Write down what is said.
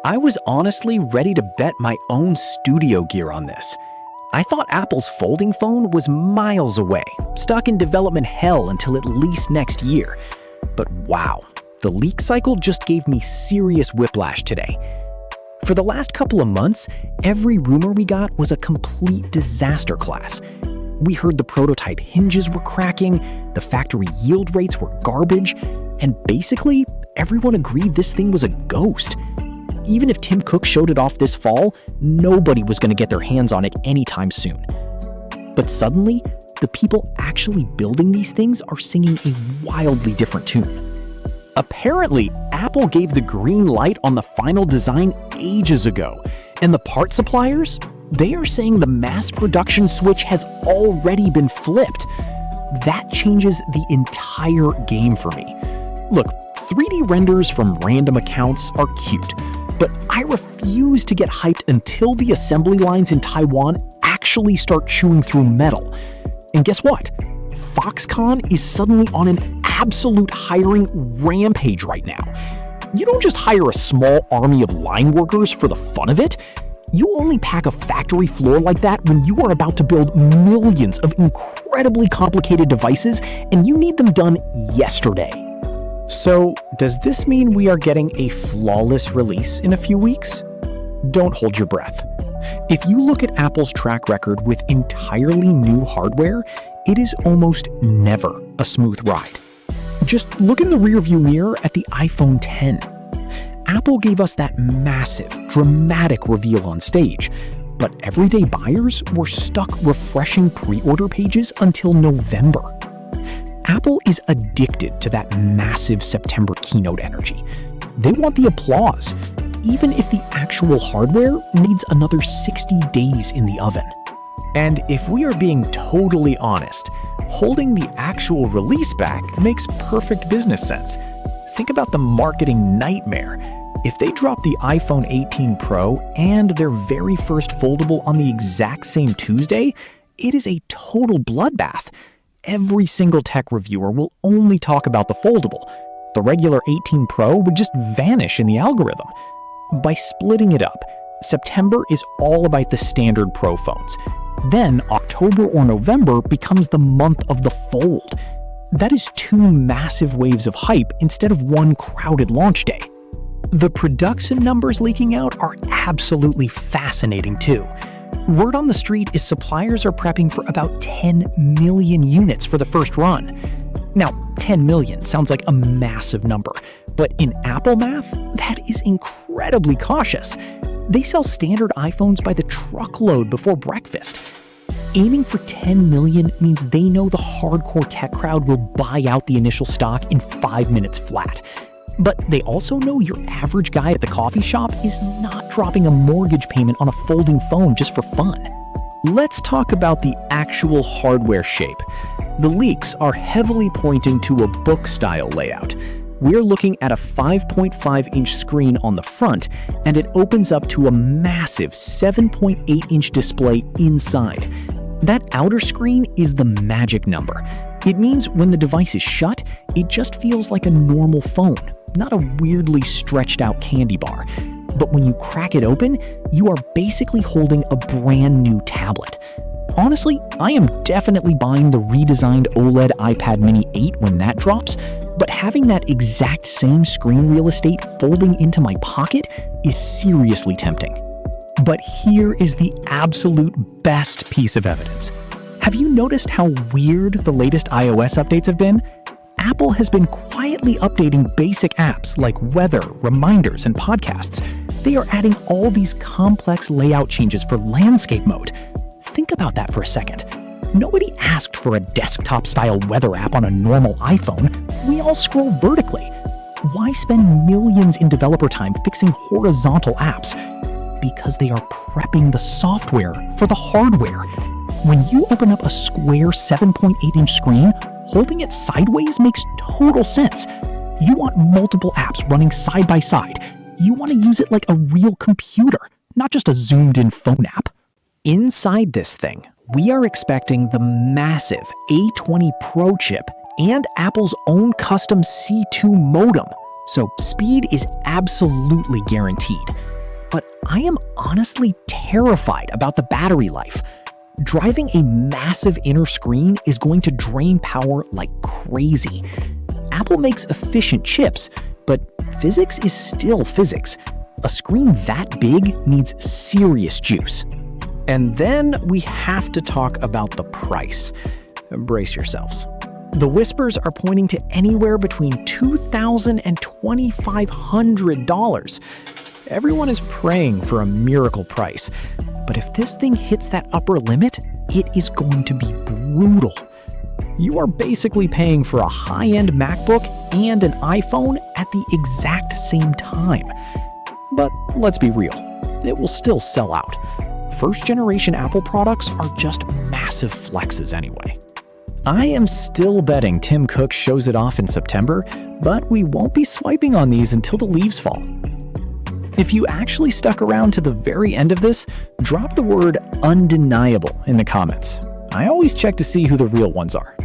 I was honestly ready to bet my own studio gear on this. I thought Apple's folding phone was miles away, stuck in development hell until at least next year. But wow, the leak cycle just gave me serious whiplash today. For the last couple of months, every rumor we got was a complete disaster class. We heard the prototype hinges were cracking, the factory yield rates were garbage, and basically, everyone agreed this thing was a ghost. Even if Tim Cook showed it off this fall, nobody was going to get their hands on it anytime soon. But suddenly, the people actually building these things are singing a wildly different tune. Apparently, Apple gave the green light on the final design ages ago, and the part suppliers, they are saying the mass production switch has already been flipped. That changes the entire game for me. Look, 3D renders from random accounts are cute, but I refuse to get hyped until the assembly lines in Taiwan actually start chewing through metal. And guess what? Foxconn is suddenly on an absolute hiring rampage right now. You don't just hire a small army of line workers for the fun of it. You only pack a factory floor like that when you are about to build millions of incredibly complicated devices and you need them done yesterday. So, does this mean we are getting a flawless release in a few weeks? Don't hold your breath. If you look at Apple's track record with entirely new hardware, it is almost never a smooth ride. Just look in the rearview mirror at the iPhone X. Apple gave us that massive, dramatic reveal on stage, but everyday buyers were stuck refreshing pre-order pages until November. Apple is addicted to that massive September keynote energy. They want the applause, even if the actual hardware needs another 60 days in the oven. And if we are being totally honest, holding the actual release back makes perfect business sense. Think about the marketing nightmare. If they drop the iPhone 18 Pro and their very first foldable on the exact same Tuesday, it is a total bloodbath. Every single tech reviewer will only talk about the foldable. The regular 18 Pro would just vanish in the algorithm. By splitting it up, September is all about the standard Pro phones. Then October or November becomes the month of the fold. That is two massive waves of hype instead of one crowded launch day. The production numbers leaking out are absolutely fascinating too. Word on the street is suppliers are prepping for about 10 million units for the first run. Now, 10 million sounds like a massive number, but in Apple math, that is incredibly cautious. They sell standard iPhones by the truckload before breakfast. Aiming for 10 million means they know the hardcore tech crowd will buy out the initial stock in 5 minutes flat. But they also know your average guy at the coffee shop is not dropping a mortgage payment on a folding phone just for fun. Let's talk about the actual hardware shape. The leaks are heavily pointing to a book-style layout. We're looking at a 5.5-inch screen on the front, and it opens up to a massive 7.8-inch display inside. That outer screen is the magic number. It means when the device is shut, it just feels like a normal phone, not a weirdly stretched out candy bar. But when you crack it open, you are basically holding a brand new tablet. Honestly, I am definitely buying the redesigned OLED iPad mini 8 when that drops, but having that exact same screen real estate folding into my pocket is seriously tempting. But here is the absolute best piece of evidence. Have you noticed how weird the latest iOS updates have been? Apple has been quietly updating basic apps like weather, reminders, and podcasts. They are adding all these complex layout changes for landscape mode. Think about that for a second. Nobody asked for a desktop-style weather app on a normal iPhone. We all scroll vertically. Why spend millions in developer time fixing horizontal apps? Because they are prepping the software for the hardware. When you open up a square 7.8-inch screen, holding it sideways makes total sense. You want multiple apps running side by side. You want to use it like a real computer, not just a zoomed-in phone app. Inside this thing, we are expecting the massive A20 Pro chip and Apple's own custom C2 modem, so speed is absolutely guaranteed. I am honestly terrified about the battery life. Driving a massive inner screen is going to drain power like crazy. Apple makes efficient chips, but physics is still physics. A screen that big needs serious juice. And then we have to talk about the price. Brace yourselves. The whispers are pointing to anywhere between $2,000 and $2,500. Everyone is praying for a miracle price. But if this thing hits that upper limit, it is going to be brutal. You are basically paying for a high-end MacBook and an iPhone at the exact same time. But let's be real, it will still sell out. First-generation Apple products are just massive flexes anyway. I am still betting Tim Cook shows it off in September, but we won't be swiping on these until the leaves fall. If you actually stuck around to the very end of this, drop the word undeniable in the comments. I always check to see who the real ones are.